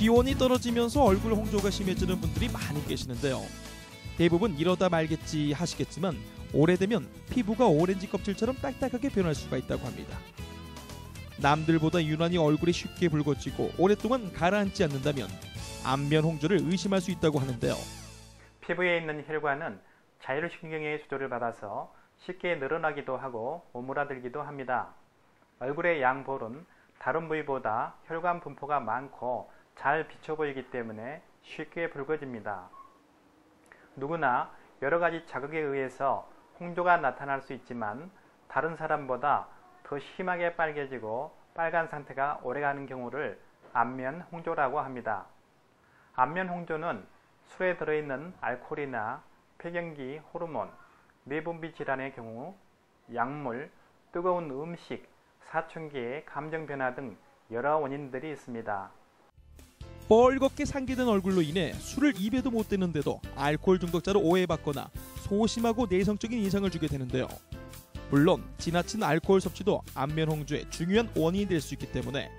기온이 떨어지면서 얼굴 홍조가 심해지는 분들이 많이 계시는데요. 대부분 이러다 말겠지 하시겠지만 오래되면 피부가 오렌지 껍질처럼 딱딱하게 변할 수가 있다고 합니다. 남들보다 유난히 얼굴이 쉽게 붉어지고 오랫동안 가라앉지 않는다면 안면 홍조를 의심할 수 있다고 하는데요. 피부에 있는 혈관은 자율신경의 조절을 받아서 쉽게 늘어나기도 하고 오므라들기도 합니다. 얼굴의 양볼은 다른 부위보다 혈관 분포가 많고 잘 비쳐 보이기 때문에 쉽게 붉어집니다. 누구나 여러 가지 자극에 의해서 홍조가 나타날 수 있지만 다른 사람보다 더 심하게 빨개지고 빨간 상태가 오래가는 경우를 안면 홍조라고 합니다. 안면 홍조는 술에 들어있는 알코올이나 폐경기 호르몬, 내분비 질환의 경우, 약물, 뜨거운 음식, 사춘기의 감정 변화 등 여러 원인들이 있습니다. 뻘겋게 상기된 얼굴로 인해 술을 입에도 못 대는데도 알코올 중독자로 오해받거나 소심하고 내성적인 인상을 주게 되는데요. 물론 지나친 알코올 섭취도 안면 홍조의 중요한 원인이 될 수 있기 때문에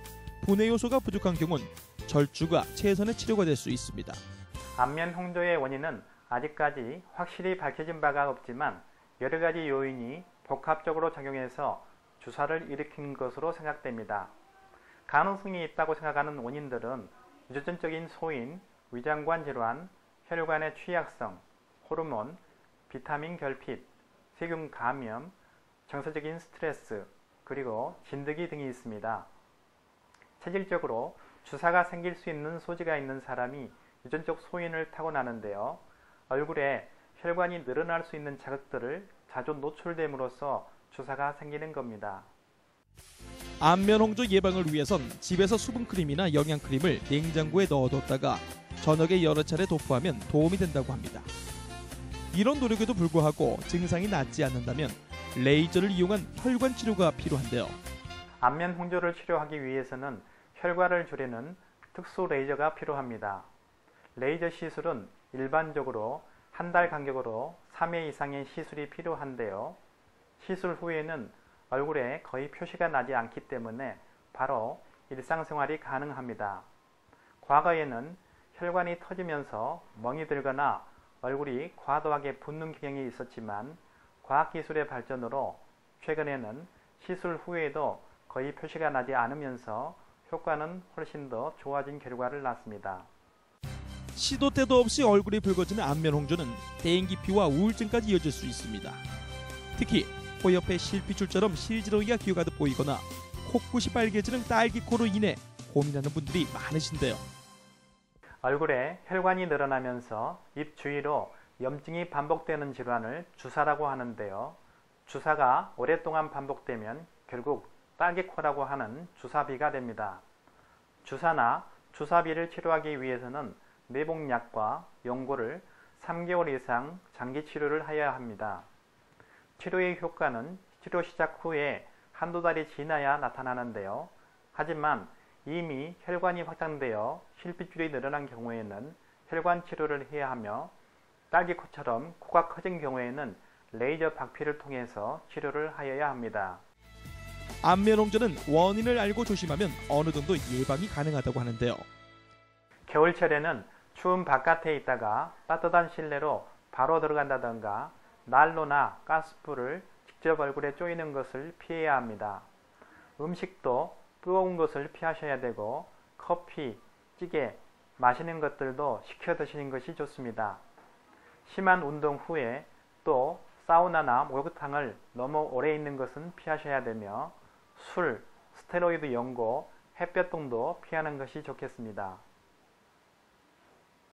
분해 요소가 부족한 경우는 절주가 최선의 치료가 될 수 있습니다. 안면 홍조의 원인은 아직까지 확실히 밝혀진 바가 없지만 여러 가지 요인이 복합적으로 작용해서 주사를 일으킨 것으로 생각됩니다. 가능성이 있다고 생각하는 원인들은 유전적인 소인, 위장관 질환, 혈관의 취약성, 호르몬, 비타민 결핍, 세균 감염, 정서적인 스트레스, 그리고 진드기 등이 있습니다. 체질적으로 주사가 생길 수 있는 소지가 있는 사람이 유전적 소인을 타고나는데요. 얼굴에 혈관이 늘어날 수 있는 자극들을 자주 노출됨으로써 주사가 생기는 겁니다. 안면 홍조 예방을 위해선 집에서 수분크림이나 영양크림을 냉장고에 넣어뒀다가 저녁에 여러 차례 도포하면 도움이 된다고 합니다. 이런 노력에도 불구하고 증상이 낫지 않는다면 레이저를 이용한 혈관 치료가 필요한데요. 안면 홍조를 치료하기 위해서는 혈관을 줄이는 특수 레이저가 필요합니다. 레이저 시술은 일반적으로 한 달 간격으로 3회 이상의 시술이 필요한데요. 시술 후에는 얼굴에 거의 표시가 나지 않기 때문에 바로 일상생활이 가능합니다. 과거에는 혈관이 터지면서 멍이 들거나 얼굴이 과도하게 붓는 경향이 있었지만 과학기술의 발전으로 최근에는 시술 후에도 거의 표시가 나지 않으면서 효과는 훨씬 더 좋아진 결과를 낳습니다. 시도 때도 없이 얼굴이 붉어지는 안면 홍조는 대인기피와 우울증까지 이어질 수 있습니다. 특히 코 옆에 실핏줄처럼 실지렁이가 기어가듯 보이거나 코끝이 빨개지는 딸기코로 인해 고민하는 분들이 많으신데요. 얼굴에 혈관이 늘어나면서 입 주위로 염증이 반복되는 질환을 주사라고 하는데요. 주사가 오랫동안 반복되면 결국 딸기코라고 하는 주사비가 됩니다. 주사나 주사비를 치료하기 위해서는 내복약과 연고를 3개월 이상 장기 치료를 해야 합니다. 치료의 효과는 치료 시작 후에 한두 달이 지나야 나타나는데요. 하지만 이미 혈관이 확장되어 실핏줄이 늘어난 경우에는 혈관 치료를 해야 하며 딸기코처럼 코가 커진 경우에는 레이저 박피를 통해서 치료를 하여야 합니다. 안면 홍조는 원인을 알고 조심하면 어느 정도 예방이 가능하다고 하는데요. 겨울철에는 추운 바깥에 있다가 따뜻한 실내로 바로 들어간다던가 난로나 가스불을 직접 얼굴에 쪼이는 것을 피해야 합니다. 음식도 뜨거운 것을 피하셔야 되고 커피, 찌개, 마시는 것들도 식혀 드시는 것이 좋습니다. 심한 운동 후에 또 사우나나 목욕탕을 너무 오래 있는 것은 피하셔야 되며 술, 스테로이드 연고, 햇볕 등도 피하는 것이 좋겠습니다.